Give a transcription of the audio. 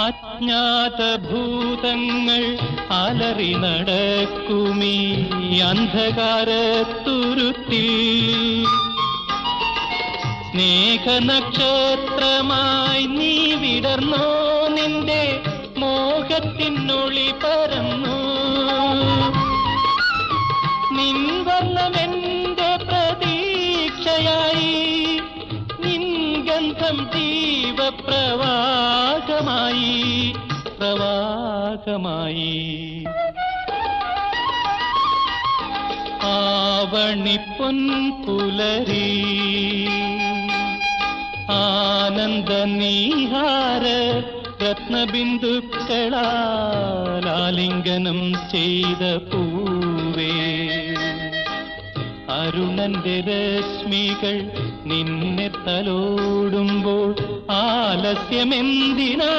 അജ്ഞാതഭൂതങ്ങൾ അലറി നടക്കുമീ അന്ധകാരത്തുരുത്തിൽ സ്നേഹനക്ഷത്രമായി നീ വിടർന്നോ, നിന്റെ മോഹത്തിനൊളി പരന്നു. നിൻ വർണ്ണമെന്റെ പ്രതീക്ഷയായി, നിൻ ഗന്ധം ജീവപ്രവാഹമായി പ്രവാഹമായി. ആവണിപ്പൊൻപുലരി ആനന്ദനീഹാര രത്നബിന്ദുക്കളാൽ ആലിംഗനം ചെയ്ത പൂവേ, അരുണന്റെ രശ്മികൾ നിന്നെ തലോടുമ്പോൾ ആലസ്യമെന്തിനാ?